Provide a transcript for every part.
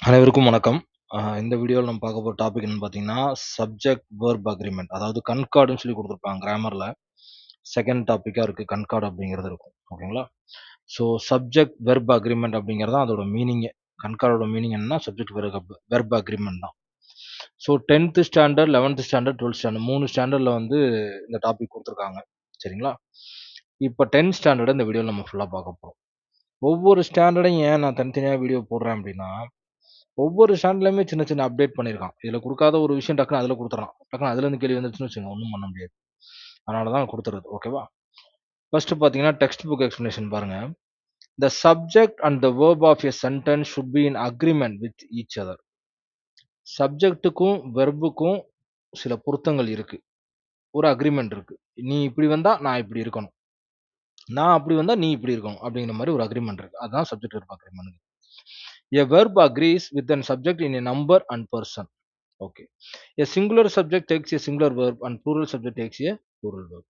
அனைவருக்கும் வணக்கம். இந்த வீடியோல நம்ம பார்க்க போற டாபிக் என்னன்னு பார்த்தீங்கன்னா, சப்ஜெக்ட் வெர்ப் அக்ரீமெண்ட். அதாவது கன்கார்ட்ன்னு சொல்லி குடுத்துருப்பாங்க கிராமர்ல. செகண்ட் டாபிக்கா இருக்கு. கன்கார்ட் அப்படிங்கிறது இருக்கும். ஓகேங்களா? ஸோ சப்ஜெக்ட் வெர்ப் அக்ரீமெண்ட் அப்படிங்கிறது தான் அதோட மீனிங்கே. கன்கார்டோட மீனிங் என்னன்னா, சப்ஜெக்ட் வெர்ப் அக்ரீமெண்ட் தான். ஸோ 10த் ஸ்டாண்டர்ட், 11த் ஸ்டாண்டர்ட், 12த் ஸ்டாண்டர்ட் 3 ஸ்டாண்டர்ட்ல வந்து இந்த டாபிக் குடுத்துருக்காங்க. சரிங்களா? இப்ப 10த் ஸ்டாண்டர்ட இந்த வீடியோல நம்ம ஃபுல்லா பார்க்க போறோம். ஒவ்வொரு ஸ்டாண்டர்டையும் ஏன் நான் தனித்தனியா வீடியோ போடுறேன் அப்படின்னா, ஒவ்வொரு சேனல்லயுமே சின்ன சின்ன அப்டேட் பண்ணியிருக்கான். இதுல குடுக்காத ஒரு விஷயம் டக்குனு அதுல குடுத்துறான். டக்குனு அதுலருந்து கேள்வி வந்துருச்சுன்னு வச்சுக்கோங்க, ஒண்ணும் பண்ண முடியாது. அதனால தான் குடுத்துறது. ஓகேவா? ஃபர்ஸ்ட் பார்த்தீங்கன்னா, டெக்ஸ்ட் புக் எக்ஸ்ப்ளனேஷன் பாருங்க. "The subject and the verb of a sentence should be in agreement with each other." சப்ஜெக்ட்டுக்கும், வெர்புக்கும் சில பொருத்தங்கள் இருக்கு. ஒரு அக்ரீமெண்ட் இருக்கு. நீ இப்படி வந்தா நான் இப்படி இருக்கணும். நான் அப்படி வந்தா நீ இப்படி இருக்கணும். அப்படிங்கிற மாரி ஒரு அக்ரீமெண்ட் இருக்கு. அதான் subject verb agreement. "A verb agrees with an subject in a number and person." Okay. A singular subject takes a singular verb and plural subject takes a plural verb.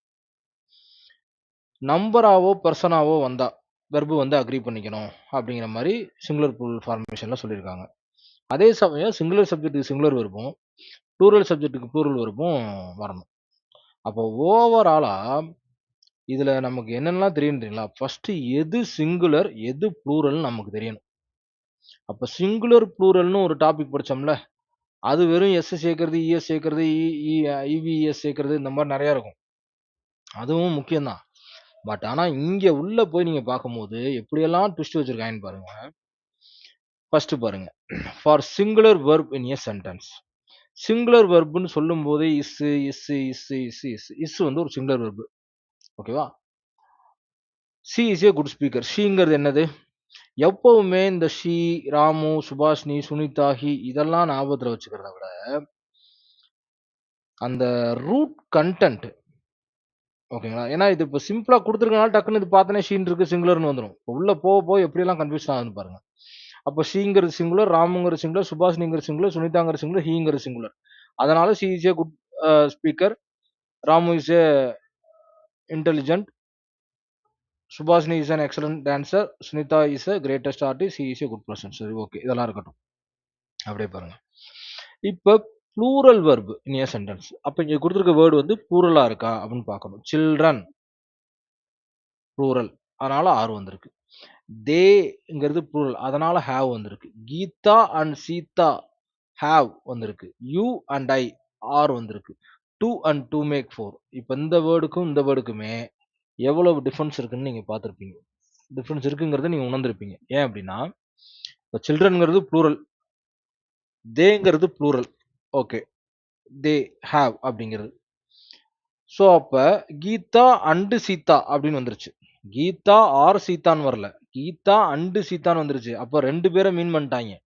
நம்பராவோ, பெர்சனாவோ வந்தா வெர்ப் வந்து agri பண்ணிக்கணும் அப்படிங்கிற மாரி singular plural ஃபார்மேஷன்ல சொல்லியிருக்காங்க. அதே சமயம் singular சப்ஜெக்ட்டுக்கு singular வெர்பும், plural சப்ஜெக்ட்டுக்கு ப்ளூரல் வெர்பும் வரணும். அப்போ ஓவராலா இதுல நமக்கு என்னென்னலாம் தெரியும் தெரியுங்களா? ஃபர்ஸ்ட் எது சிங்குலர், எது ப்ளூரல்ன்னு நமக்கு தெரியணும். அப்ப சிங்குலர், ப்ளூரல்னு ஒரு டாபிக் படிச்சோம்ல, அது வெறும் எஸ் சேர்க்கிறது, இஎஸ் சேர்க்கிறது, இவிஎஸ் சேர்க்கிறது இந்த மாரி நெறைய இருக்கும். அதுவும் முக்கியம் தான். பட் ஆனா, இங்க உள்ள போய் நீங்க பார்க்கும்போது, எப்படியெல்லாம் ட்விஸ்ட் வச்சிருக்காங்கன்னு பாருங்க. ஃபர்ஸ்ட் பாருங்க. For singular verb in a sentence. Singular வெர்ப்ன்னு சொல்லும்போதே இஸ் வந்து ஒரு சிங்குலர் வெர்ப். ஓகேவா? She is a good speaker. ஷிங்கிறது என்னது? எப்பவுமே இந்த ஷி, ராமு, சுபாஷினி, சுனிதா, ஹி இதெல்லாம் ஞாபகத்துல வச்சுக்கிறத விட, அந்த ரூட் கன்டென்ட் ஓகேங்களா? ஏன்னா இது இப்ப சிம்பிளா குடுத்துருக்கனால டக்குனு இது பார்த்தோனே ஷீன்னு இருக்கு சிங்குலர்ன்னு வந்துரும். உள்ள போக போக எப்படியெல்லாம் கன்ஃப்யூஷன் ஆகுதுன்னு பாருங்க. அப்ப ஷீங்கிறது சிங்குலர், ராமுங்கிறது சிங்குலர், சுபாஷினிங்கிறது சிங்குலர், சுனிதாங்கிறது சிங்குலர், ஹீங்கிறது சிங்குலர். அதனால she is a good speaker, Ramu is a intelligent, Subhashini is an excellent dancer, Sunita is a greatest artist, he is a good person. சரி ஓகே. இதெல்லாம் இருக்கட்டும். அப்படியே பாருங்க. இப்ப plural verb in a sentence. அப்ப இங்க குடுத்திருக்க வேர்ட் வந்து ப்ளூரலா இருக்கா அப்படின்னு பார்க்கணும். Children plural. அதனால ஆர் வந்திருக்கு. தேங்கிறது ப்ளூரல். அதனால ஹேவ் வந்திருக்கு. கீதா அண்ட் சீதா ஹேவ் வந்திருக்கு. யூ அண்ட் ஐ ஆர் வந்திருக்கு. 2 அண்ட் 2 மேக் 4. இப்ப இந்த வேர்டுக்கும் இந்த வேர்டுக்குமே எவ்வளவு டிஃபரன்ஸ் இருக்குன்னு நீங்க பார்த்திருப்பீங்க. டிஃபரன்ஸ் இருக்குங்கிறத நீங்க உணர்ந்திருப்பீங்க. ஏன் அப்படின்னா, இப்ப சில்ட்ரன்ங்கிறது ப்ளூரல். தேங்கிறது ப்ளூரல். ஓகே. தே ஹேவ் அப்படிங்கிறது. ஸோ அப்ப கீதா அண்ட் சீதா அப்படின்னு வந்துருச்சு. கீதா ஆர் சீதான்னு வரல. கீதா அண்ட் சீதான்னு வந்துருச்சு. அப்ப 2 பேர மீன் பண்ணிட்டாய்ங்க.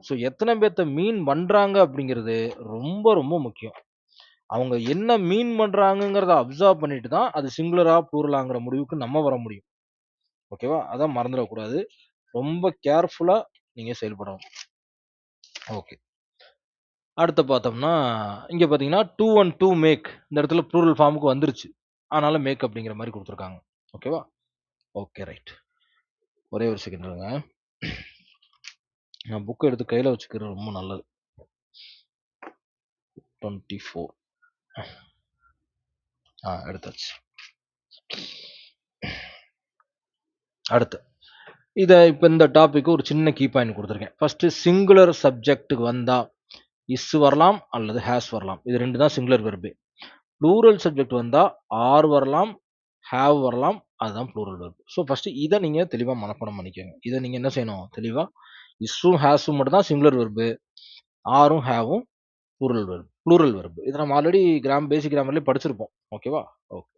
ஸோ எத்தன பேத்த மீன் பண்றாங்க அப்படிங்கிறது ரொம்ப ரொம்ப முக்கியம். அவங்க என்ன மீன் பண்றாங்கங்கிறத அப்சர்வ் பண்ணிட்டு தான் அது சிங்குலரா, ப்ளூரலாங்கிற முடிவுக்கு நம்ம வர முடியும். ஓகேவா? அதான் மறந்துடக்கூடாது. ரொம்ப கேர்ஃபுல்லா நீங்க செயல்படணும். ஓகே. அடுத்து பார்த்தோம்னா, இங்க பார்த்தீங்கன்னா 2 அண்ட் 2 மேக் இந்த இடத்துல ப்ளூரல் ஃபார்ம்க்கு வந்துருச்சு. அதனால மேக் அப்படிங்கிற மாரி குடுத்துருக்காங்க. ஓகேவா? Okay right. ஒரே ஒரு செகண்ட் இருங்க. நான் புக் எடுத்து கையில வச்சுக்கிறது ரொம்ப நல்லது. 24 எடுத்தாச்சு. அடுத்து. இப்ப இந்த டாபிக் ஒரு சின்ன கீ பாயிண்ட் குடுத்துருக்கேன். ஃபர்ஸ்ட் சிங்குலர் சப்ஜெக்ட்க்கு வந்தா இஸ் வரலாம் அல்லது ஹேஸ் வரலாம். இது 2 தான் சிங்குலர் வெர்பே. ப்ளூரல் சப்ஜெக்ட் வந்தா ஆர் வரலாம், ஹேவ் வரலாம். அதுதான் ப்ளூரல் வெர்ப். ஸோ ஃபர்ஸ்ட் இத நீங்க தெளிவா மனப்பாடம் பண்ணிக்கங்க. இத நீங்க என்ன செய்யணும்? தெளிவா இஸ்ஸும், ஹேஸும் மட்டும் தான் சிங்குலர் வெர்பு. ஆரும், ஹேவும் ப்ளூரல் வெர்ப். இத நம்ம ஆல்ரெடி பேசிக் கிராமர்லயே படிச்சிருப்போம். ஓகேவா? ஓகே.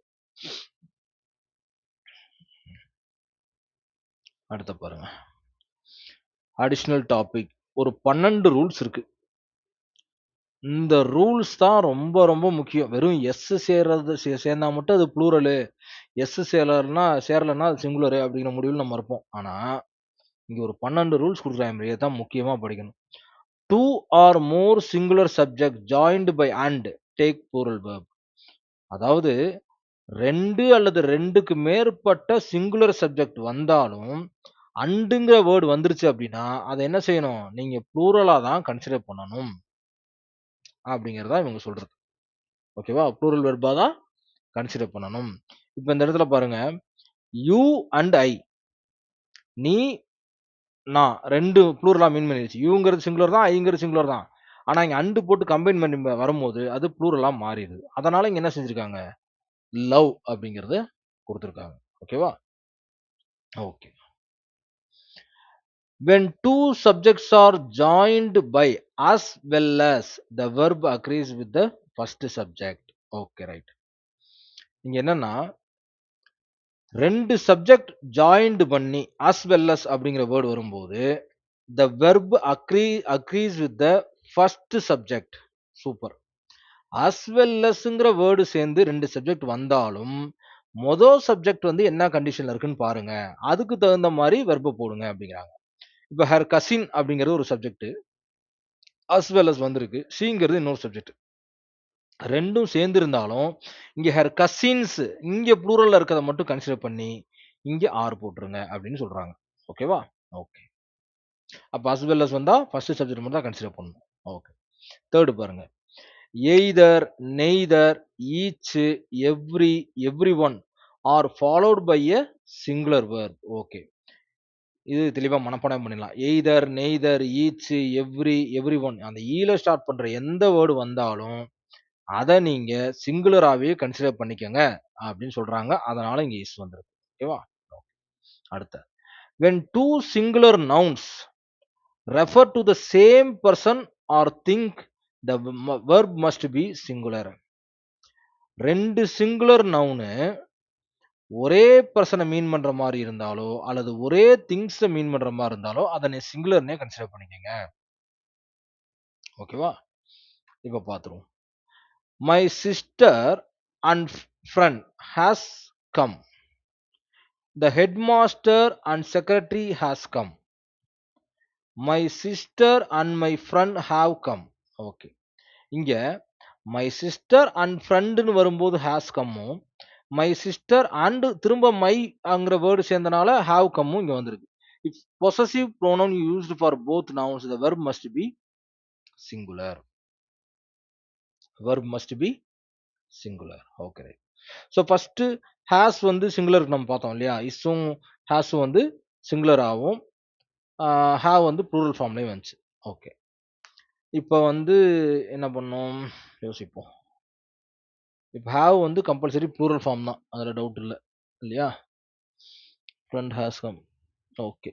அடுத்து பாருங்க. Additional topic. ஒரு 12 ரூல்ஸ் இருக்கு. இந்த ரூல்ஸ் தான் ரொம்ப ரொம்ப முக்கியம். வெறும் எஸ் சேர்ந்தா மட்டும் அது ப்ளூரலு. எஸ் சேரலன்னா அது சிங்குலரு அப்படிங்கிற முடிவுல நம்ம இருப்போம். ஆனா, இங்க ஒரு 12 ரூல்ஸ் குடுக்குறாங்க. இதான் முக்கியமா படிக்கணும். 2 or more singular subject joint by and take plural verb. அதாவது 2 அல்லது 2க்கு மேற்பட்ட சிங்குலர் சப்ஜெக்ட் வந்தாலும், அண்டுங்கிற வேர்ட் வந்துருச்சு அப்படின்னா, அத என்ன செய்யணும்? நீங்க ப்ளூரலா தான் கன்சிடர் பண்ணணும். அப்படிங்கிறத இவங்க சொல்றது. ஓகேவா? ப்ளூரல் வெர்பா தான் கன்சிடர் பண்ணணும். இப்ப இந்த இடத்துல பாருங்க. யூ அண்ட் ஐ. நீ, நான் 2 ப்ளூரலா மீன் பண்ணிருச்சு. யூங்கிறது சிங்குலர் தான். ஐங்கிறது சிங்குலர் தான். ஆனா இங்க அண்ட் போட்டு கம்பைன் பண்ணி வரும்போது, அது ப்ளூரலா மாறிருது. அதனால இங்க என்ன செஞ்சிருக்காங்க? லவ் அப்படிங்கிறத குடுத்திருக்காங்க. ஓகேவா? Okay. When two subjects are joined by as well as the verb agrees with the first subject. Okay, right. இங்க என்னன்னா 2 சப்ஜெக்ட் ஜாயின்ட் பண்ணி as well as அப்படிங்கிற வேர்ட் வரும்போது the verb agrees with the first subject. Super. as well asங்கிற word சேர்ந்து 2 subject வந்தாலும் மொத subject வந்து என்ன கண்டிஷன்ல இருக்குன்னு பாருங்க. அதுக்கு தகுந்த மாதிரி வெர்ப போடுங்க அப்படிங்கிறாங்க. இப்ப ஹர் கசின் அப்படிங்கிறது ஒரு சப்ஜெக்ட். as well as வந்திருக்கு. ஷீங்கிறது இன்னொரு சப்ஜெக்ட். 2ம் சேர்ந்து இருந்தாலும், இங்க ஹர் கசின்ஸ் இங்க ப்ளூரல்ல இருக்கிறத மட்டும் கன்சிடர் பண்ணி, இங்க ஆர் போட்டுருங்க அப்படின்னு சொல்றாங்க. ஓகேவா? ஓகே. அப்ப as well as வந்தா ஃபர்ஸ்ட் சப்ஜெக்ட் மட்டும் தான் கன்சிடர் பண்ணணும். ஓகே. 3 பாருங்க. Either, neither, each, every, everyone are followed by a singular verb. Okay. இது தெளிவா மனப்பாடம் பண்ணிடலாம். Either, neither, each, every, everyone அந்த ஈல ஸ்டார்ட் பண்ற எந்த வேர்ட் வந்தாலும் அத நீங்க சிங்குலராவே கன்சிடர் பண்ணிக்கங்க அப்படின்னு சொல்றாங்க. அதனால இங்க இஸ் வந்திருக்கு. ஓகேவா? அடுத்து. When two singular nouns refer to the same person or thing, the verb must be singular. 2 singular noun ஒரே பர்சன மீன் பண்ற மாரி இருந்தாலோ, அல்லது ஒரே திங்ஸ மீன் பண்ற மாரி இருந்தாலோ, அத நீ சிங்குலர்னே கன்சிடர் பண்ணிக்கங்க. ஓகேவா? இப்ப பார்த்துருவோம். My sister and friend has come. The headmaster and secretary has come. My sister and my friend have come. Okay. இங்க my sister and friend ன்னு வரும்போது has come-உம், my sister and திரும்ப my அங்கிற வேர்டு சேர்ந்தனால have come-உம் இங்க வந்திருக்கு. If possessive pronoun used for both nouns, the verb must be singular. Verb must be singular. Okay. Right. So first has வந்து சிங்குலருக்கு நம்ம பார்த்தோம் இல்லையா? இஸ்ஸும் ஹேஸும் வந்து சிங்குலர் ஆகும். ஹேவ் வந்து ப்ளூரல் ஃபார்ம்லயே வந்துச்சு. ஓகே. இப்ப வந்து என்ன பண்ணோம்? யோசிப்போம். இப்ப ஹேவ் வந்து கம்பல்சரி ப்ளூரல் ஃபார்ம் தான். அதுல டவுட் இல்ல. இல்லையா? Friend has come. ஓகே.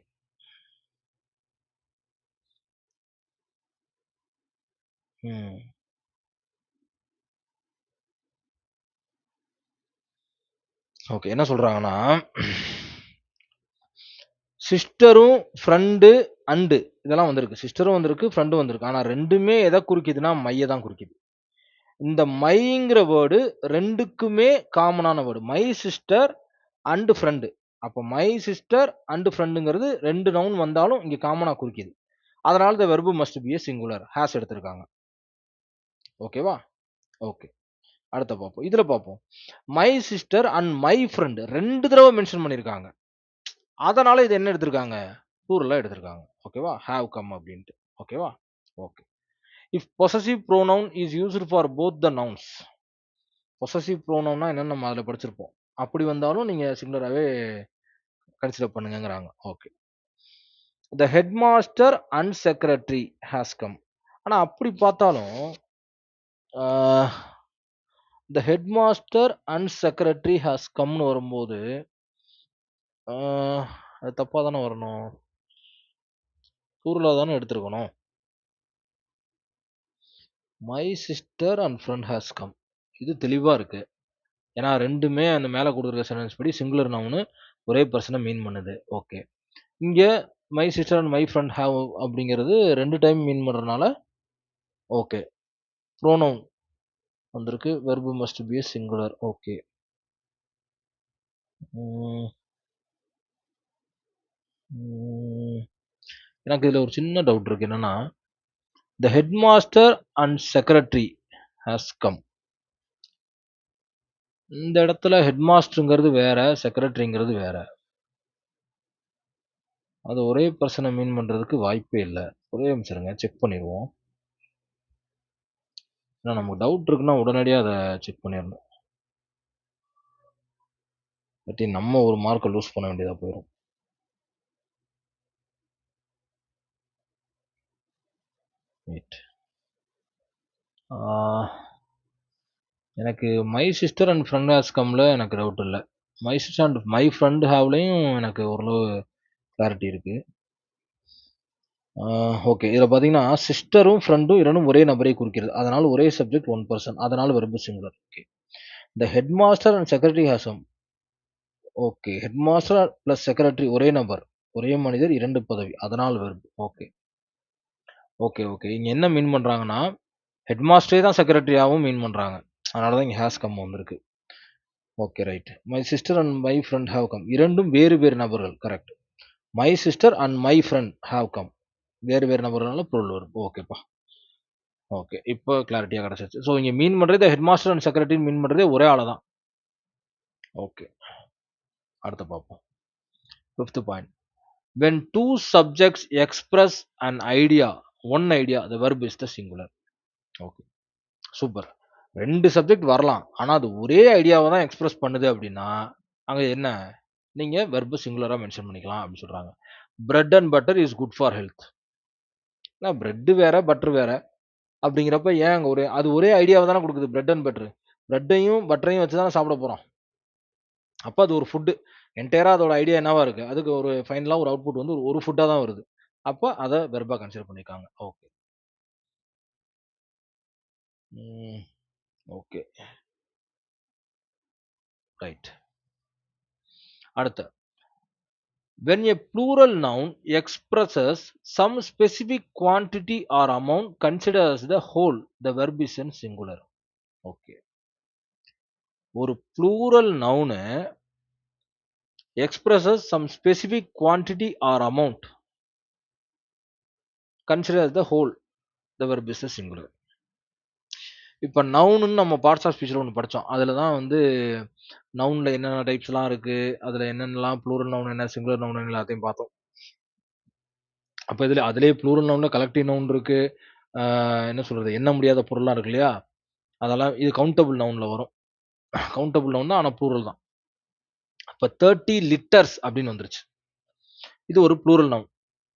ம். ஓகே. என்ன சொல்றாங்கன்னா, சிஸ்டரும், ஃப்ரெண்டு, அண்டு இதெல்லாம் வந்திருக்கு. சிஸ்டரும் வந்திருக்கு, ஃப்ரெண்டும் வந்திருக்கு. ஆனா 2மே எத குறிக்குதுன்னா, மைய தான் குறிக்குது. இந்த மைங்கிற வேர்டு 2க்குமே காமனான word. My sister and friend. அப்ப மை சிஸ்டர் அண்ட் ஃப்ரெண்டுங்கிறது 2 நவுன் வந்தாலும் இங்க காமனா குறிக்குது. அதனால the verb must be a singular. has எடுத்திருக்காங்க. ஓகேவா? ஓகே. அடுத்த பார்ப்போம். இதுல பார்ப்போம். My sister and my friend 2 தடவ மென்ஷன் பண்ணியிருக்காங்க. அதனால இது என்ன எடுத்திருக்காங்க? ப்ளூரலா எடுத்திருக்காங்க. ஓகேவா? have come அப்படின்ட்டு. ஓகேவா? Okay. If possessive pronoun is used for both the nouns. Possessive ப்ரோனவுன்னா என்னன்னு நம்ம அதுல படிச்சிருப்போம். அப்படி வந்தாலும் நீங்க சிங்குலராவே கன்சிடர் பண்ணுங்கங்கிறாங்க. Okay. The head master and secretary has come. ஆனா அப்படி பார்த்தாலும் the head master and secretary has கம்னு வரும்போது அது தப்பா தானே வரணும். ப்ளூரலா தானே எடுத்திருக்கணும். My sister and friend has come. இது தெளிவா இருக்கு. ஏன்னா 2மே அந்த மேல குடுத்துருக்க சென்டென்ஸ் படி சிங்குலர் நவுனு ஒரே பெர்சன மீன் பண்ணுது. ஓகே. இங்க my sister and my friend have அப்படிங்கிறது 2 டைம் மீன் பண்றனால ஓகே. ப்ரோனவுன் வந்திருக்கு. Verb must be a singular. Okay. ம், ம். எனக்கு இதுல ஒரு சின்ன டவுட் இருக்கு. என்னன்னா, த head master and secretary has come. இந்த இடத்துல ஹெட் மாஸ்டர்ங்கிறது வேற, செக்ரட்டரிங்கிறது வேற. அது ஒரே பர்சனை மீன் பண்றதுக்கு வாய்ப்பே இல்ல. ஒரே நிமிஷம் இருங்க. செக் பண்ணிருவோம். ஏன்னா நமக்கு டவுட் இருக்குன்னா உடனடியா அத செக் பண்ணிறணும். இல்லாட்டி நம்ம ஒரு மார்க்க லூஸ் பண்ண வேண்டியதா போயிரும். வெயிட். ஆ எனக்கு my sister and friend has கம்ல எனக்கு டவுட் இல்ல. My sister and my friend ஹேவ்லயும் எனக்கு ஓரளவு கிளாரிட்டி இருக்கு. ஓகே. இதுல பார்த்தீங்கன்னா, சிஸ்டரும், ஃப்ரெண்டும் 2ம் ஒரே நபரை குறிக்கிறது. அதனால ஒரே சப்ஜெக்ட், ஒன் பெர்சன். அதனால verb singular. Okay. The head master and secretary has some. Okay. Head master plus secretary ஒரே நபர். ஒரே மனிதர் 2 பதவி. அதனால் வெர்ப். ஓகே. Okay, okay. இங்க என்ன மீன் பண்றாங்கன்னா, ஹெட் மாஸ்டரே தான் செக்ரட்டரியாவும் மீன் பண்றாங்க. அதனால தான் இங்க ஹேஸ் கம் வந்திருக்கு. Okay, right. My sister and my friend have come. 2ம் வேறு வேறு நபர்கள். Correct. My sister and my friend have come. வேறு வேறு நபர்கள்னால ப்ளூரல் வெர்ப். ஓகேப்பா. ஓகே. இப்போ கிளாரிட்டியா கிடைச்சிருச்சு. ஸோ இங்க மீன் பண்றது ஹெட் மாஸ்டர் அண்ட் செக்ரட்டரி மீன் பண்றதே ஒரே ஆள தான். ஓகே. அடுத்து பார்ப்போம். 5th point. When two subjects express an idea, one idea, the verb is the singular. Okay. Super. 2 subject வரலாம். ஆனா அது ஒரே ஐடியாவ தான் எக்ஸ்பிரஸ் பண்ணுது அப்டின்னா, அங்க என்ன? நீங்க வெர்ப் சிங்குலரா மென்ஷன் பண்ணிக்கலாம் அப்டின்னு சொல்றாங்க. Bread and butter is good for health. Bread வேற, பட்டர் வேற. அப்படிங்கிறப்ப ஏன் அங்க அது ஒரே ஐடியாவ தானே குடுக்குது பிரெட் அண்ட் பட்டர். பிரெட்டையும் பட்டரையும் வச்சு தானே சாப்பிட போறோம். அப்ப அது ஒரு ஃபுட். என்டையரா அதோட ஐடியா என்னவா இருக்கு? அதுக்கு ஒரு ஃபைனலா ஒரு அவுட்புட் வந்து ஒரு ஃபுட்டா தான் வருது. அப்ப அத வெர்பா கன்சிடர் பண்ணியிருக்காங்க. ஓகே. ம். ஓகே. ரைட். அடுத்து. When a plural noun expresses some specific quantity or amount considered as the whole, the verb is in singular. Okay. ஒரு plural noun expresses some specific quantity or amount considered as the whole, the verb is a singular. இப்ப நவுன்னு நம்ம parts of ஸ்பீச்ல ஒண்ணு படிச்சோம். அதுல தான் வந்து நவுன்ல என்னென்ன டைப்ஸ்லாம் இருக்கு, அதுல என்னென்னலாம் ப்ளூரல் நவுன் என்ன, சிங்குலர் நவுன் என்ன எல்லாத்தையும் பார்த்தோம். அப்ப அதிலேயே ப்ளூரல் நவுன்ல கலெக்டிவ் நவுன் இருக்கு. ஆ என்ன சொல்றது? எண்ண முடியாத பொருள்லாம் இருக்கு இல்லையா? அதெல்லாம் இது கவுண்டபிள் நவுன்ல வரும். கவுண்டபிள் நவுன் தான். ஆனா ப்ளூரல் தான். அப்ப 30 லிட்டர்ஸ் அப்படின்னு வந்துருச்சு. இது ஒரு plural noun.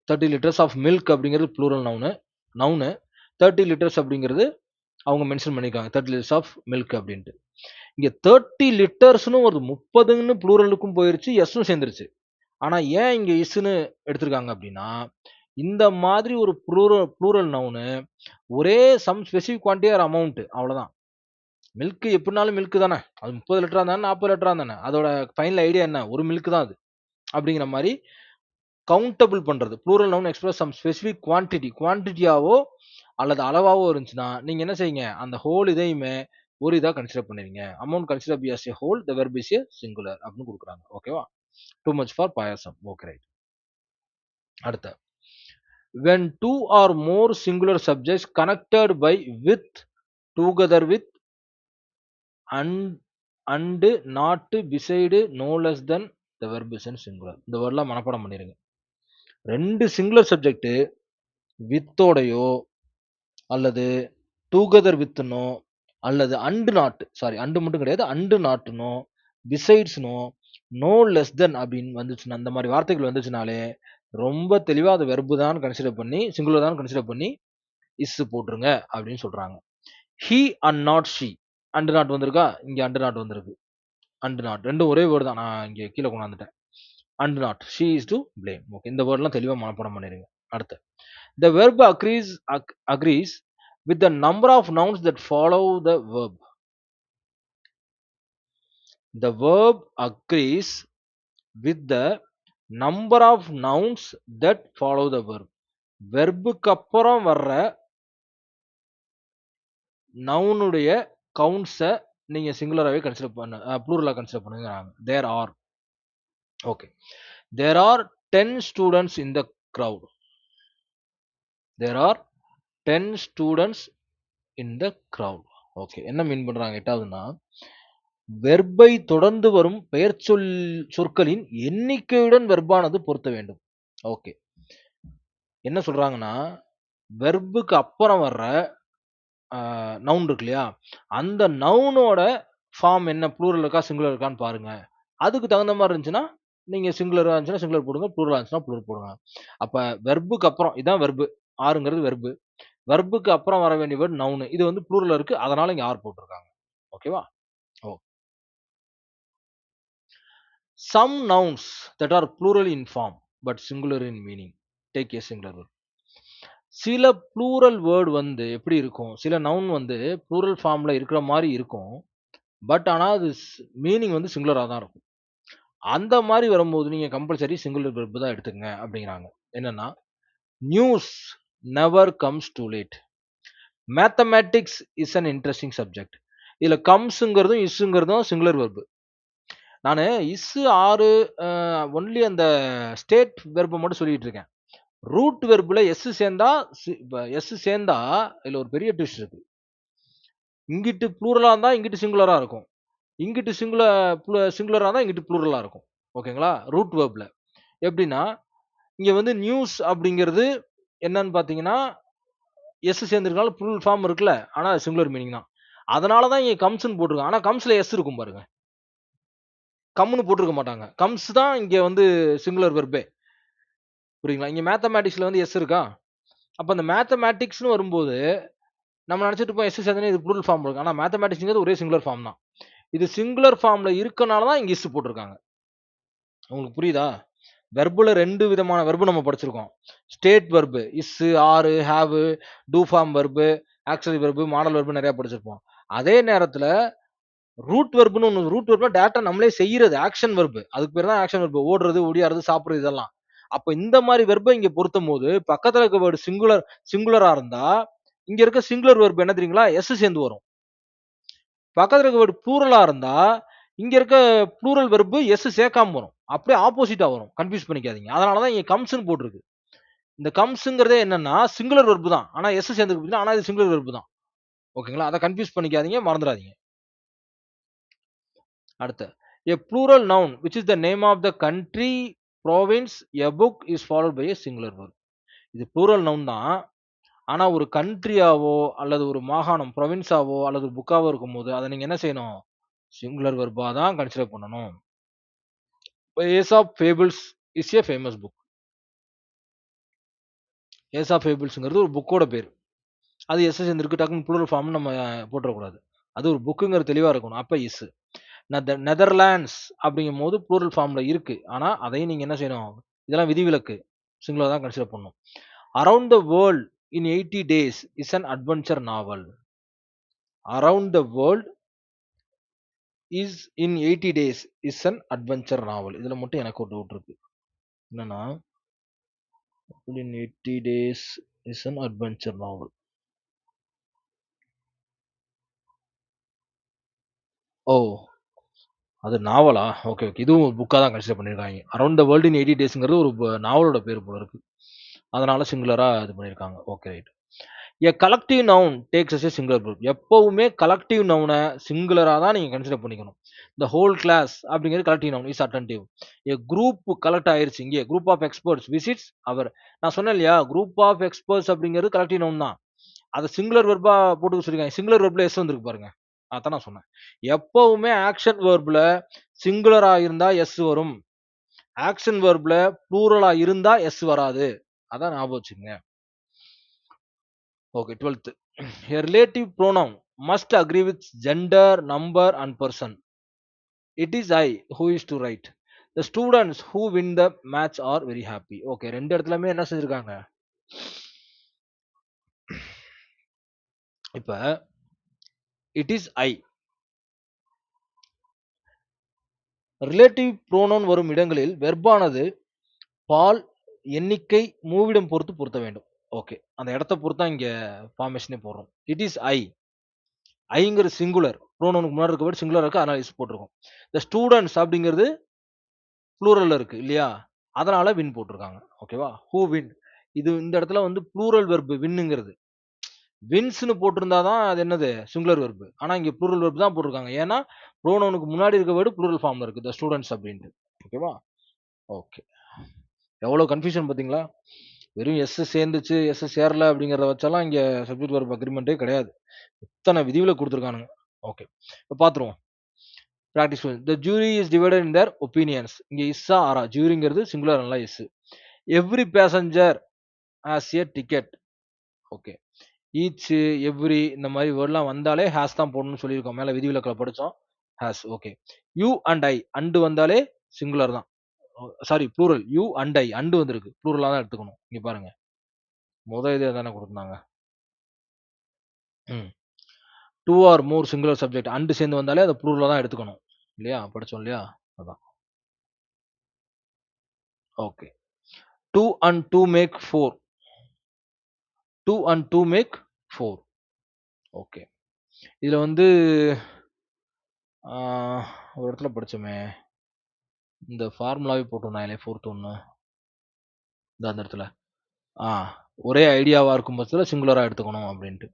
30 litres of milk அப்படிங்கிறது ப்ளூரல் நவுனு. 30 லிட்டர்ஸ் அப்படிங்கிறது அவங்க மென்ஷன் பண்ணியிருக்காங்க. 30 லிட்டர்ஸ் ஆஃப் மில்க் அப்படின்ட்டு. இங்க 30 லிட்டர்ஸ்ன்னு ஒரு 30ன்னு ப்ளூரலுக்கும் போயிருச்சு. எஸ்ஸும் சேர்ந்துருச்சு. ஆனா ஏன் இங்க இஸ்ன்னு எடுத்திருக்காங்க அப்படின்னா, இந்த மாதிரி ஒரு ப்ளூரல் நவுனு ஒரே some specific quantity or amount அவ்வளோதான். மில்க் எப்படினாலும் மில்க் தானே. அது 30 லிட்டரா இருந்தானே, 40 லிட்டரா இருந்தானே. அதோட ஃபைனல் ஐடியா என்ன? ஒரு மில்க் தான் அது. அப்படிங்கிற மாரி கவுண்டபிள் பண்றது. Plural noun express some specific குவான்டிட்டியாவோ அல்லது அளவாவோ இருந்துச்சுன்னா, நீங்க என்ன செய்யுங்க? அந்த ஹோல் இதையுமே ஒரு இதா கன்சிடர் பண்ணிருங்க. Amount consider be as a whole, the verb is a singular அப்படின்னு குடுக்குறாங்க. ஓகேவா? Too much for payasam. Okay right. அடுத்து. When two or more singular subjects connected by with, together with, and not, beside, no less than, the verb is in singular. இந்த வேர்ட்லாம் மனப்பாடம் பண்ணிருங்க. 2 singular subject வித்தோடையோ அல்லது together வித்னோ அல்லது and not, sorry and மட்டும் கிடையாது, and நாட்னோ பிசைட்ஸ்னோ no less than அப்படின்னு வந்துச்சுன்னா, அந்த மாதிரி வார்த்தைகள் வந்துச்சுனாலே ரொம்ப தெளிவா அது வெர்பு தான் கன்சிடர் பண்ணி, சிங்குலர் தான் கன்சிடர் பண்ணி இஸ் போட்டுருங்க அப்படின்னு சொல்றாங்க. He and not she. And not வந்திருக்கா? இங்க அண்ட் நாட் வந்திருக்கு. அண்ட் நாட் ரெண்டும் ஒரே வேர்டு தான். நான் இங்க கீழே கொண்டாந்துட்டேன். And not she is to blame. Okay. இந்த வேர்ட்லாம் தெளிவா மனப்பாடம் பண்ணிருங்க. அடுத்து. The verb agrees with the number of nouns that follow the verb. The verb agrees with the number of nouns that follow the verb. வெர்புக்கு அப்புறம் வர்ற நவுனுடைய கவுண்ட்ஸை நீங்க சிங்குலராகவே கன்சிடர் ப்ளூரலா கன்சிடர் பண்ணுங்கிறாங்க. There are. Okay. There are 10 students in the crowd. There are 10 students in the crowd. Okay. என்ன mean பண்றாங்க எட்டாவதுன்னா, வெர்பை தொடர்ந்து வரும் பெயர் சொற்களின் எண்ணிக்கையுடன் வெர்பானது பொருத்த வேண்டும். ஓகே. என்ன சொல்றாங்கன்னா, வெர்புக்கு அப்புறம் வர்ற நவுன் இருக்கு இல்லையா? அந்த நவுனோட ஃபார்ம் என்ன ப்ளூரல் இருக்கா, சிங்குலர் இருக்கான்னு பாருங்க. அதுக்கு தகுந்த மாரி இருந்துச்சுன்னா, நீங்க சிங்குலரா இருந்துச்சுன்னா சிங்குலர் போடுங்க. ப்ளூரலா இருந்துச்சுன்னா ப்ளூரல் போடுங்க. அப்ப வெர்புக்கு அப்புறம் இதான் வெர்பு. ஆர்ங்கிறது வெர்பு. வெர்புக்கு அப்புறம் வர வேண்டிய வேர்ட் நவுனு. இது வந்து ப்ளூரல்ல இருக்கு. அதனால இங்க ஆர் போட்டுருக்காங்க. ஓகேவா? ஓ. Some nouns that are plural in form but singular in meaning. Take a singular word. சில ப்ளூரல் வேர்ட் வந்து எப்படி இருக்கும்? சில நவுன் வந்து ப்ளூரல் ஃபார்ம்ல இருக்கிற மாரி இருக்கும். பட் ஆனா அது மீனிங் வந்து சிங்குலரா தான் இருக்கும். அந்த மாரி வரும்போது நீங்க கம்பல்சரி சிங்குலர் வெர்ப் தான் எடுத்துக்கங்க அப்படிங்கிறாங்க. என்னன்னா, news never comes too late. Mathematics is an interesting subject. இதுல கம்ஸ்ங்கிறதும், இஸ்ங்கிறதும் சிங்குலர் வெர்ப். நானு ஆறு ஒன்லி அந்த ஸ்டேட் வெர்ப மட்டும் சொல்லிட்டு இருக்கேன். ரூட் வெர்ப்ல சேர்ந்தா சேர்ந்தா இதுல ஒரு பெரிய ட்விஸ்ட் இருக்கு. இங்கிட்டு ப்ளூரலா இருந்தா, இங்கிட்டு சிங்குலரா இருக்கும். இங்கிட்டு சிங்குலரா இருந்தா, இங்கிட்டு ப்ளூரலா இருக்கும். ஓகேங்களா? ரூட் வெர்ப்ல. எப்படின்னா, இங்க வந்து நியூஸ் அப்படிங்கிறது என்னன்னு பார்த்தீங்கன்னா, சேர்ந்திருக்கனால ப்ளூரல் ஃபார்ம் இருக்குல்ல. ஆனா அது சிங்குலர் மீனிங் தான். அதனால தான் இங்க கம்ஸ்ன்னு போட்டுருக்காங்க. ஆனா கம்ஸ்ல இருக்கும் பாருங்க. கம்ன்னு போட்டிருக்க மாட்டாங்க. கம்ஸ் தான் இங்க வந்து சிங்குலர் வெர்பே. புரியுங்களா? இங்க மேத்தமேட்டிக்ஸ்ல வந்து இருக்கா? அப்ப அந்த மேத்தமேட்டிக்ஸ்ன்னு வரும்போது, நம்ம நெனச்சுட்டு இருப்போம் சேர்ந்தோனே இது ப்ளூரல் ஃபார்ம் இருக்கும். ஆனா மேத்தமேட்டிக்ஸ்ங்கிறது ஒரே சிங்குலர் ஃபார்ம் தான். இது சிங்குலர் ஃபார்ம்ல இருக்கனால தான் இங்க போட்டிருக்காங்க. உங்களுக்கு புரியுதா? வெர்ப்ல 2 விதமான வெர்ப் நம்ம படிச்சிருக்கோம். State verb are, have, do form verb, auxiliary verb, modal verb நெறைய படிச்சிருப்போம். அதே நேரத்துல ரூட் வெர்ப்ன்னு ஒண்ணு ரூட் வெர்ப்னா டைரக்ட்டா நம்மளே செய்யறது ஆக்ஷன் வெர்ப். அதுக்கு பேரு தான் ஆக்ஷன் வெர்ப். ஓடுறது, ஒடியாறது, சாப்பிடுறது இதெல்லாம். அப்ப இந்த மாரி வெர்ப இங்க பொருத்தும்போது, பக்கத்துல இருக்க வேர்ட் சிங்குலரா இருந்தா, இங்க இருக்க சிங்குலர் வெர்ப் என்ன தெரியுங்களா? சேர்ந்து வரும். பக்கத்துல இருக்க வேர்ட் ப்ளூரலா இருந்தா, இங்க இருக்க ப்ளூரல் வெர்ப் சேர்க்காம வரும். அப்படியே ஆப்போசிட்டா வரும். கன்ஃப்யூஸ் பண்ணிக்காதீங்க. அதனால தான் இங்க கம்ஸ்ன்னு போட்டிருக்கு. இந்த கம்ஸ்ங்கிறதே என்னன்னா, சிங்குலர் வெர்ப் தான். ஆனா சேர்ந்திருக்கு. ஆனா இது சிங்குலர் வெர்ப் தான். ஓகேங்களா? அத கன்ஃப்யூஸ் பண்ணிக்காதீங்க. மறந்துறாதீங்க. அடுத்து. A plural noun which is the name of the country, province, a book is followed by a singular verb. இது ப்ளூரல் நவுன் தான். ஆனா ஒரு கண்ட்ரியாவோ, அல்லது ஒரு மாகாணம் புரொவின்ஸாவோ, அல்லது புக்காவோ இருக்கும்போது, அத நீங்க என்ன செய்யணும்? சிங்குலர் வெர்பா தான் கன்சிடர் பண்ணணும். Aesop fables is a famous book. Aesop ஃபேபிள்ஸ்ங்கிறது ஒரு புக்கோட பேரு. அது சேர்ந்திருக்கு. டக்குனு ப்ளூரல் ஃபார்ம்னு நம்ம போட்டுறக்கூடாது. அது ஒரு புக்குங்கிறது தெளிவா இருக்கணும். அப்ப நெதர்லாண்ட்ஸ் அப்படிங்கும்போது ப்ளூரல் ஃபார்ம்ல இருக்கு. ஆனா, அதையும் நீங்க என்ன செய்யணும்? இதெல்லாம் விதிவிலக்கு. சிங்குலரா தான் கன்சிடர் பண்ணணும். Around the world in 80 days is an adventure novel. Around the world is in 80 days is an adventure novel. இதுல மட்டும் எனக்கு ஒரு டவுட் இருக்கு. என்னன்னா, in 80 days is an adventure novel. ஓ! அது நாவலா? Okay, okay. இதுவும் ஒரு புக்கா தான் கன்சிடர் பண்ணியிருக்காங்க. அரவுண்ட் த வேர்ல்ட் இன் 80 டேஸ்ங்கிறது ஒரு நாவலோட பேரு போல இருக்கு. அதனால சிங்குலரா இது பண்ணியிருக்காங்க. Okay, right. A collective noun takes as a singular group. எப்பவுமே கலெக்டிவ் நவுன சிங்குலரா தான் நீங்க கன்சிடர் பண்ணிக்கணும். இந்த ஹோல் கிளாஸ் அப்படிங்கிறது collective noun is attentive. A group collect ஆயிருச்சு. இங்கே group of experts visits our. நான் சொன்னேன் இல்லையா? குரூப் ஆஃப் எக்ஸ்பர்ட்ஸ் அப்படிங்கிறது கலெக்டிவ் நவுன் தான். அத சிங்குலர் வெர்பா போட்டுக்க சொல்லிருக்காங்க. சிங்குலர் வெர்ப்ல வந்திருக்கு பாருங்க. அதான் நான் சொன்னேன். எப்பவுமே ஆக்ஷன் வெர்ப்ல சிங்குலரா இருந்தா வரும். ஆக்ஷன் வெர்ப்ல ப்ளூரலா இருந்தா வராது. அதான் ஞாபகம் வச்சுக்கங்க. Okay, 12th. A relative pronoun must agree with gender, number and person. It is I who is to write. The students who win the match are very happy. Okay, ரெண்டு இடத்துலயுமே என்ன செஞ்சிருக்காங்க? இப்ப it is I. Relative pronoun வரும் இடங்களில் வெர்பானது பால், எண்ணிக்கை, மூவிடம் பொறுத்து பொருத்த வேண்டும். ஓகே. அந்த இடத்த பொறுத்து தான் இங்க ஃபார்மேஷனே போடுறோம். It is I. ஐங்கிற சிங்குலர். ப்ரோனவுனுக்கு முன்னாடி இருக்க வேர்ட் சிங்குலரா இருக்கு. அதனால போட்டிருக்கோம். த ஸ்டூடண்ட்ஸ் அப்படிங்கிறது ப்ளூரல்ல இருக்கு இல்லையா? அதனால வின் போட்டிருக்காங்க. ஓகேவா? Who win. இது இந்த இடத்துல வந்து ப்ளூரல் வெர்ப் வின்னுங்கிறது. வின்ஸ்ன்னு போட்டிருந்தா தான் அது என்னது? Singular verb. ஆனா இங்க ப்ளூரல் வெர்ப் தான் போட்டிருக்காங்க. ஏன்னா, ப்ரோனவுனுக்கு முன்னாடி இருக்க வேர்ட் ப்ளூரல் ஃபார்ம்ல இருக்கு. த ஸ்டூடண்ட்ஸ் அப்படின்ட்டு. ஓகேவா? ஓகே. எவ்வளோ கன்ஃபியூஷன் பார்த்தீங்களா? வெறும் எஸ் சேர்ந்துச்சு, எஸ் சேரல அப்படிங்கிறத வச்சாலாம் இங்க சப்ஜெக்ட் வெர்ப் அக்ரீமெண்ட்டே கிடையாது. இத்தனை விதிவிலக்கு குடுத்துருக்கானுங்க. ஓகே. இப்ப பார்த்துருவோம். Practice the jury is divided in their opinions. இங்க இஸ்ஸா ஆரா? ஜூரிங்கிறது சிங்குலர் அதனால is. Every passenger has a ticket. Okay. Each, every இந்த மாரி வேர்ட்லாம் வந்தாலே ஹாஸ் தான் போடணும்னு சொல்லியிருக்கோம். மேல விதிவிலக்குல படிச்சோம். Has okay. You and I and வந்தாலே சிங்குலர் தான். Sorry plural. You and I and வந்திருக்கு. ப்ளூரலா தான் எடுத்துக்கணும். இங்க பாருங்க. இதே தானே குடுத்துருந்தாங்க. ம். 2 or more singular subject and சேர்ந்து வந்தாலே அத ப்ளூரலா தான் எடுத்துக்கணும். இல்லையா? படிச்சோம் இல்லையா? அதான். Okay. 2 and 2 make 4. 2 and 2 make 4. Okay. இதுல வந்து ஆ ஒரு இடத்துல படிச்சோமே. இந்த ஃபார்முலாவே போட்டிருந்தாங்களே 4த் ஒண்ணு. அந்த இடத்துல. ஆ ஒரே ஐடியாவா இருக்கும் பட்சத்துல சிங்குலரா எடுத்துக்கணும் அப்டின்ட்டு.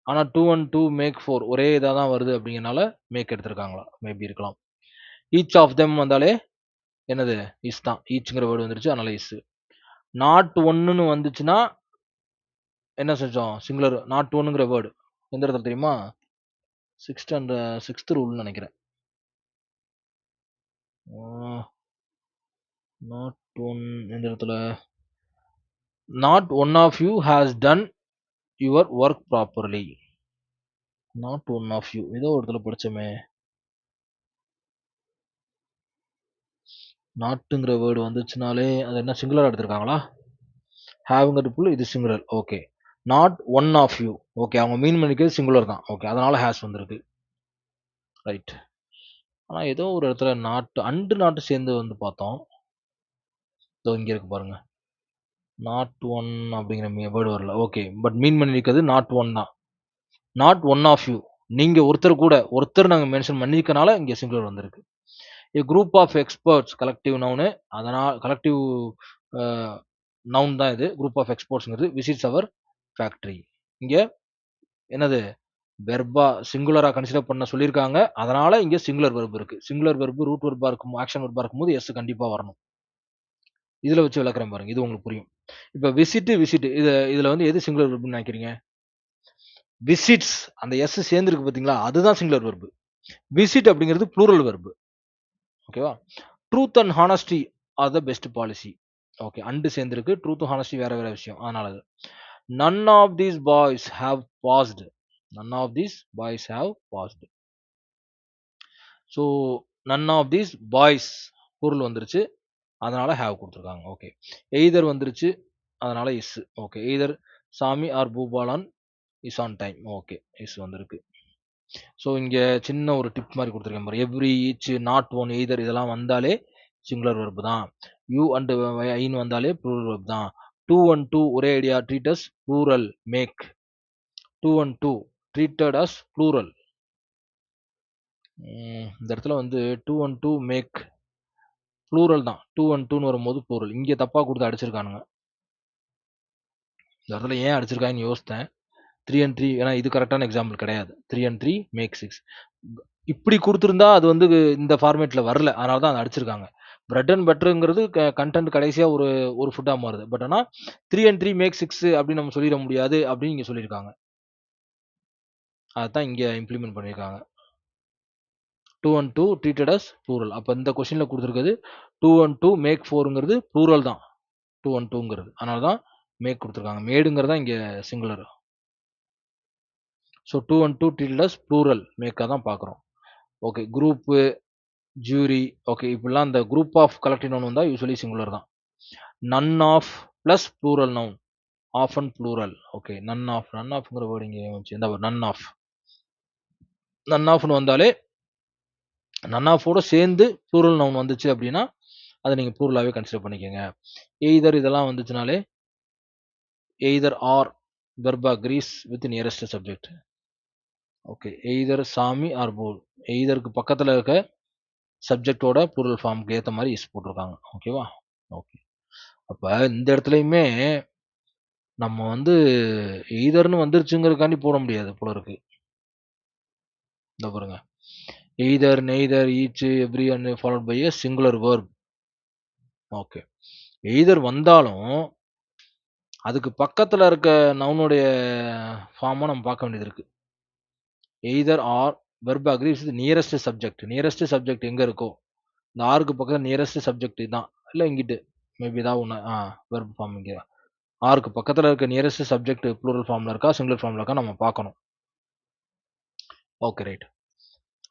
ஆனா 2 and 2 மேக் 4 ஒரே இதா தான் வருது அப்டிங்கிறனால மேக் எடுத்திருக்காங்களா? மேபி இருக்கலாம். ஈச் ஆஃப் தெம் வந்தாலே என்னது? இஸ் தான். ஈச்ங்கிற வேர்ட் வந்துருச்சு. அதனால இஸ். நாட் ஒன்னுன்னு வந்துச்சுன்னா என்ன செஞ்சோம்? சிங்குலர் நாட் ஒன்னுங்கிற வேர்ட் எந்த இடத்துல தெரியுமா? 6th ரூல்னு நெனைக்கிறேன். நாட் ஒன் எந்த இடத்துல? Not one of you has done your work properly. Not one of you ஏதோ ஒரு இடத்துல படிச்சோமே. நாட்டுங்கிற வேர்டு வந்துச்சுனாலே அது என்ன சிங்குலரா எடுத்திருக்காங்களா? ஹேவ்ங்கிறது புல் இது singular. Okay. Not one of you. Okay. அவங்க மீன் பண்ணிக்கிறது சிங்குலர் தான். ஓகே. அதனால ஹேஸ் வந்திருக்கு. ரைட். ஆனா ஏதோ ஒரு இடத்துல நாட் சேர்ந்து வந்து பார்த்தோம். இதோ இங்க இருக்கு பாருங்க. நாட் ஒன் அப்படிங்கிற வேர்டு வரல. ஓகே. பட் மீன் பண்ணிருக்கிறது நாட் ஒன் தான். Not one of you. நீங்க ஒருத்தர் நாங்க மென்ஷன் பண்ணிருக்கனால இங்க சிங்குலர் வந்திருக்கு. A group of experts collective noun. அதனால கலெக்டிவ் அ நவுன் தான் இது. குரூப் ஆஃப் எக்ஸ்பர்ட்ஸ்ங்கிறது விசிட்ஸ் அவர் ஃபேக்டரி. இங்க என்னது? வெர்பா சிங்குலரா கன்சிடர் பண்ண சொல்லியிருக்காங்க. அதனால இங்க சிங்குலர் வெர்ப் இருக்கு. சிங்குலர் வெர்ப் ரூட் வெர்பா இருக்கும், ஆக்ஷன் வெர்பா இருக்கும்போது எஸ் கண்டிப்பா வரணும். இதுல வச்சு விளக்குறேன் பாருங்க. இது உங்களுக்கு புரியும். இப்ப விசிட் இதுல வந்து எது சிங்குலர் வெர்ப்னு நினைக்கிறீங்க? விசிட்ஸ் அந்த எஸ் சேர்ந்திருக்கு பார்த்தீங்களா? அதுதான் சிங்குலர் வெர்ப். விசிட் அப்படிங்கிறது ப்ளூரல் வெர்ப். ஓகேவா? Truth and honesty are the best policy. Okay. And சேர்ந்திருக்கு. ட்ரூத் ஹானஸ்டி வேற வேற விஷயம். அதனால அது. None of these boys have passed. None of these boys have passed. So none of these boys பொருள் வந்துருச்சு. அதனால ஹேவ் குடுத்துருக்காங்க. ஓகே. எய்தர் வந்துருச்சு. அதனால is. Okay. Either Sami or Bhupalan is on time. Okay. Is வந்திருக்கு. ஸோ இங்க சின்ன ஒரு டிப் மாரி குடுத்துருக்கேன் பாரு. Every, each, not one, either இதெல்லாம் வந்தாலே சிங்குலர் வெர்ப் தான். யூ அண்ட் ஐன்னு வந்தாலே ப்ளூரல் வெர்ப் தான். 2 and 2 ஒரே ஐடியா. ட்ரீட் அஸ் ப்ளூரல் மேக். 2 and 2 ட்ரீட்டட் அஸ் ப்ளூரல். இந்த இடத்துல வந்து 2 and 2 மேக் ப்ளூரல் தான். 2 and 2ன்னு வரும்போது ப்ளூரல். இங்க தப்பா குடுத்து அடிச்சிருக்கானுங்க. இந்த இடத்துல ஏன் அடிச்சிருக்காங்கன்னு யோசித்தேன். 3 and 3 ஏன்னா இது கரெக்டான எக்ஸாம்பிள் கிடையாது. 3 and 3 மேக் 6. இப்படி குடுத்திருந்தா அது வந்து இந்த ஃபார்மேட்ல வரல. அதனால தான் அத அடிச்சிருக்காங்க. பிரெட் அண்ட் பட்டர்ங்கிறது கன்டென்ட் கடைசியா ஒரு ஒரு ஃபுட்டா மாறுது. பட் ஆனா 3 and 3 மேக் 6 அப்படின்னு நம்ம சொல்லிட முடியாது அப்படின்னு இங்க சொல்லியிருக்காங்க. அதத்தான் இங்க இம்ப்ளிமெண்ட் பண்ணியிருக்காங்க. 2 and 2 ட்ரீட்டட் அஸ் ப்ளூரல். அப்ப இந்த கொஸ்டின்ல குடுத்திருக்கிறது 2 and 2 மேக் 4ங்கிறது ப்ளூரல் தான். 2 and 2ங்கிறது. அதனால தான் மேக் குடுத்திருக்காங்க. மேடுங்கிறது தான் இங்க சிங்குலர். So 2 and 2 treated as plural மேக்கா தான் பார்க்குறோம். ஓகே. Group, jury okay. இப்படிலாம் இந்த குரூப் ஆஃப் கலெக்டிவ் நவுன் வந்தா யூசுவலி சிங்குலர் தான். None of plus plural noun. Of and plural. Okay. None ஆஃப்ங்கிற வேர்ட் இங்க வந்துச்சு. இந்த நன் ஆஃப். நன் ஆஃப்னு வந்தாலே நன் ஆஃபோட சேர்ந்து ப்ளூரல் நவுன் வந்துச்சு அப்படின்னா அத நீங்க ப்ளூரலாவே கன்சிடர் பண்ணிக்கங்க. எய்தர் இதெல்லாம் வந்துச்சுனாலே either or verb agrees with nearest subject. Okay. Either Sami or Paul. எய்தருக்கு பக்கத்துல இருக்க சப்ஜெக்ட்டோட ப்ளூரல் ஃபார்ம்க்கு ஏத்த மாரி இஸ் போட்டுருக்காங்க. ஓகேவா? ஓகே. அப்ப இந்த இடத்துலயுமே நம்ம வந்து எய்தர்ன்னு வந்துருச்சுங்கிறதுக்காண்டி போட முடியாது போல இருக்கு. இதோ பாருங்க. Either, neither, each, every and followed by a singular verb. Okay. Either வந்தாலும் அதுக்கு பக்கத்துல இருக்க நவுனுடைய ஃபார்மா நம்ம பார்க்க வேண்டியது இருக்கு. Either or verb agrees with nearest subject. Nearest subject எங்க இருக்கோ, இந்த ஆருக்கு பக்கத்துல நியரஸ்ட் சப்ஜெக்ட் இதான். இல்ல இங்கிட்டு மேபி ஏதாவது ஒண்ணு வெர்ப் ஃபார்ம் இங்க. ஆருக்கு பக்கத்துல இருக்க நியரஸ்ட் சப்ஜெக்ட் ப்ளூரல் ஃபார்ம்ல இருக்கா, சிங்குலர் ஃபார்ம்ல இருக்கா நம்ம பார்க்கணும். Okay right.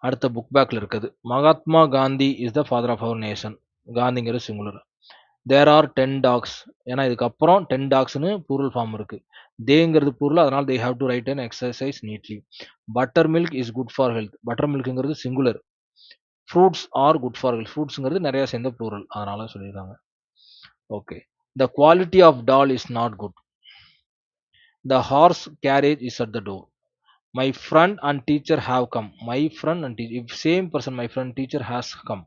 அடுத்த புக் பேக்ல இருக்குது. Mahatma Gandhi is the father of our nation. காந்திங்கிறது சிங்குலர். There are 10 dogs. ஏன்னா இதுக்கப்புறம் 10 டாக்ஸ்னு ப்ளூரல் ஃபார்ம் இருக்கு. தேங்கிறது ப்ளூரல், அதனால they have to write an exercise neatly. Butter milk is good for health. Butter மில்க்ங்கிறது singular. Fruits are good for health. ஃப்ரூட்ஸ்ங்கிறது நிறைய சேர்ந்த ப்ளூரல், அதனால சொல்லியிருக்காங்க. Okay. The quality of dal is not good. The horse carriage is at the door. My friend and teacher have come. My friend and teacher, if same person my friend teacher has come.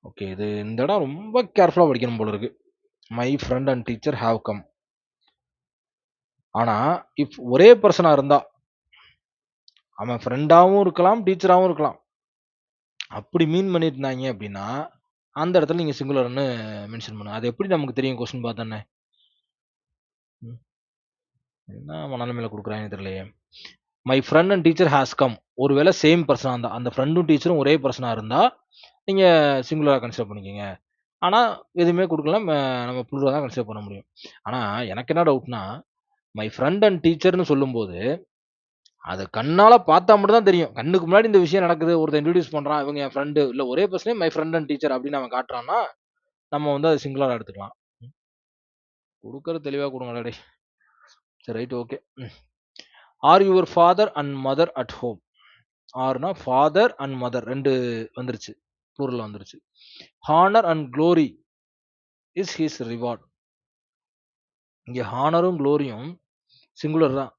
Okay, இது இந்த இடம் ரொம்ப கேர்ஃபுல்லா படிக்கணும் போல இருக்கு. My friend and teacher have come. ஆனா if ஒரே பர்சனா இருந்தா, அவன் ஃப்ரெண்டாவும் இருக்கலாம், டீச்சராவும் இருக்கலாம். அப்படி மீன் பண்ணியிருந்தாங்க அப்படின்னா, அந்த இடத்துல நீங்க சிங்குலர்ன்னு மென்ஷன் பண்ணுங்க. அது எப்படி நமக்கு தெரியும் கொஸ்டின் பார்த்தோன்னே? ம். என்ன மனநிலைமையில குடுக்குறாங்கன்னு தெரியலையே. My friend and teacher has come. ஒருவேளை சேம் பர்சனா இருந்தா, அந்த ஃப்ரெண்டும் டீச்சரும் ஒரே பர்சனா இருந்தா, நீங்க சிங்குலரா கன்சிடர் பண்ணிக்கங்க. ஆனா எதுவுமே குடுக்கல. நம்ம ப்ளூரலா தான் கன்சிடர் பண்ண முடியும். ஆனா எனக்கு என்ன டவுட்னா, மை ஃப்ரெண்ட் அண்ட் டீச்சர்ன்னு சொல்லும்போது, அத கண்ணால பார்த்தா மட்டும் தான் தெரியும். கண்ணுக்கு முன்னாடி இந்த விஷயம் நடக்குது. ஒருத்தன் இன்ட்ரோடியூஸ் பண்றான். இவங்க என் ஃப்ரெண்ட். இல்ல ஒரே பர்சனே மை ஃப்ரெண்ட் அண்ட் டீச்சர் அப்படின்னு அவன் காட்டுறான்னா, நம்ம வந்து அத சிங்குலரா எடுத்துக்கலாம். குடுக்கறது தெளிவா குடுங்கடா டேய். சரி right okay. Are your father and mother at home. ஆர்னா ஃபாதர் அண்ட் மதர் 2 வந்துருச்சு. ப்ளூரல்ல வந்துருச்சு. Honour and glory is his reward. இங்க ஹானரும் குளோரியும் சிங்குலர் தான்.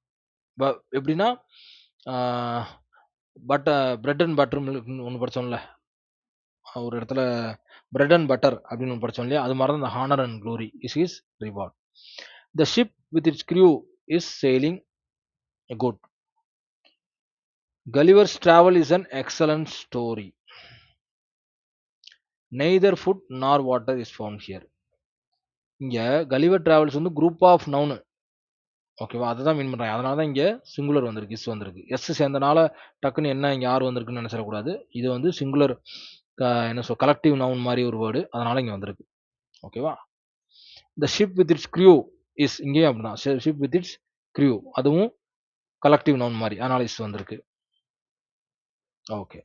எப்படின்னா, ஆ பிரெட் அண்ட் பட்டர் மில்க்ன்னு ஒண்ணு படிச்சோம்ல. ஒரு இடத்துல பிரெட் அண்ட் பட்டர் அப்படின்னு ஒண்ணு படிச்சோம் இல்லையா? அது மாரி தான் இந்த honour and glory is his reward. The ship with its crew is sailing good. Gulliver's travel is an excellent story. Neither food nor water is found here. இங்க கலிவர் டிராவல்ஸ் வந்து குரூப் ஆஃப் நவுன். ஓகேவா? அததான் மீன் பண்றாங்க. அதனால தான் இங்க singular வந்திருக்கு. Is வந்திருக்கு. எஸ் சேர்ந்தனால டக்குன்னு என்ன இங்க ஆர் வந்திருக்குன்னு நினைச்சிடக்கூடாது. இது வந்து சிங்குலர் என்ன கலெக்டிவ் நவுன் மாரி ஒரு வேர்டு. அதனால இங்க வந்திருக்கு. ஓகேவா? The ship with its crew is இங்கேயும் அப்படிதான். ஷிப் வித் இட்ஸ் க்ரூ அதுவும் கலெக்டிவ் நவுன் மாரி. அதனால இஸ் வந்திருக்கு. ஓகே.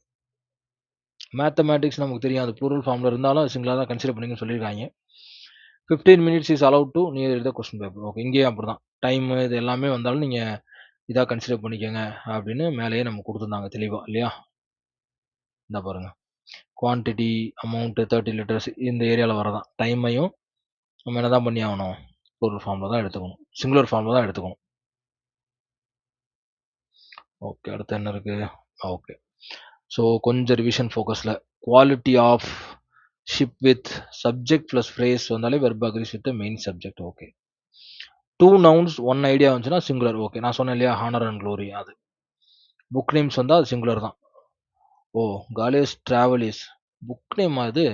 மேத்தமேட்டிக்ஸ் நமக்கு தெரியும். அது ப்ளூரல் ஃபார்ம்ல இருந்தாலும் சிங்குலரா தான் கன்சிடர் பண்ணிங்கன்னு சொல்லியிருக்காங்க. 15 minutes is allow to near the question paper. Okay. இங்கேயும் அப்படிதான். டைம் இது எல்லாமே வந்தாலும் நீங்க இதா கன்சிடர் பண்ணிக்கங்க அப்படின்னு மேலேயே நம்ம குடுத்துருந்தாங்க தெளிவா இல்லையா? இந்தா பாருங்க. குவான்டிட்டி, அமௌண்ட் 30 லிட்டர்ஸ் இந்த ஏரியால வரதான். டைமையும் நம்ம என்னதான் பண்ணி ஆகணும்? ப்ளூரல் ஃபார்ம்ல தான் எடுத்துக்கணும். சிங்குலர் ஃபார்ம்ல தான் எடுத்துக்கணும். ஓகே. அடுத்து என்ன இருக்கு? ஓகே. ஸோ கொஞ்சம் ரிவிஷன் ஃபோக்கஸ்ல quality of ship with subject plus phrase வந்தாலே verb agrees with main subject. Okay. 2 nouns 1 idea வந்துச்சுன்னா சிங்குலர். ஓகே. நான் சொன்னேன் இல்லையா? ஹானர் அண்ட் குளோரி அது. புக் நேம்ஸ் வந்தா அது சிங்குலர் தான். ஓ! காலியஸ் டிராவலிஸ். புக் நேமா இது?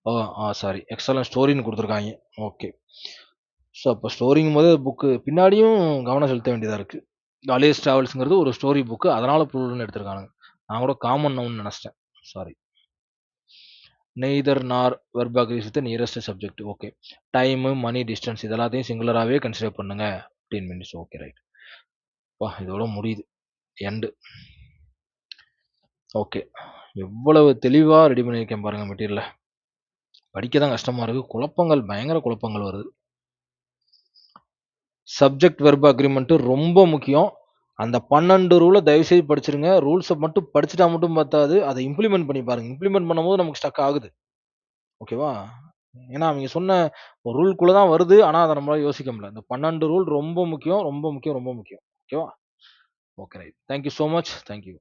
ஓ! சாரி. எக்ஸலன்ட் ஸ்டோரின்னு குடுத்துருக்காய்ங்க. ஓகே. ஸோ அப்ப ஸ்டோரிங்கும்போது புக்கு பின்னாடியும் கவனம் செலுத்த வேண்டியதா இருக்கு. காலியஸ் டிராவல்ஸ்ங்கிறது ஒரு ஸ்டோரி புக்கு. அதனால ப்ளூரல்னு எடுத்திருக்கானுங்க. நான் கூட காமன் நவுன் நெனச்சுட்டேன். Sorry. Neither nor verb agrees with nearest subject. Okay. Time, மணி, டிஸ்டன்ஸ் இது எல்லாத்தையும் சிங்குலராவே கன்சிடர் பண்ணுங்க. 15 மினிட்ஸ். Okay right. அப்பா இதோட முடியுது. எண்டு. ஓகே. எவ்வளவு தெளிவா ரெடி பண்ணியிருக்கேன் பாருங்க மெட்டீரியல. படிக்க தான் கஷ்டமா இருக்கு. குழப்பங்கள், பயங்கர குழப்பங்கள் வருது. சப்ஜெக்ட் வெர்ப் அக்ரீமெண்ட் ரொம்ப முக்கியம். அந்த 12 ரூல தயவுசெய்து படிச்சிருங்க. ரூல்ஸ மட்டும் படிச்சுட்டா மட்டும் பத்தாது. அத இம்ப்ளிமெண்ட் பண்ணி பாருங்க. இம்ப்ளிமெண்ட் பண்ணும்போது நமக்கு ஸ்டக் ஆகுது. ஓகேவா? ஏன்னா, அவைங்க சொன்ன ஒரு ரூல்குள்ள தான் வருது. ஆனா, அத நம்மளால யோசிக்க முடியல. இந்த 12 ரூல் ரொம்ப முக்கியம், ரொம்ப முக்கியம், ரொம்ப முக்கியம். ஓகேவா? Okay right. Thank you so much. Thank you.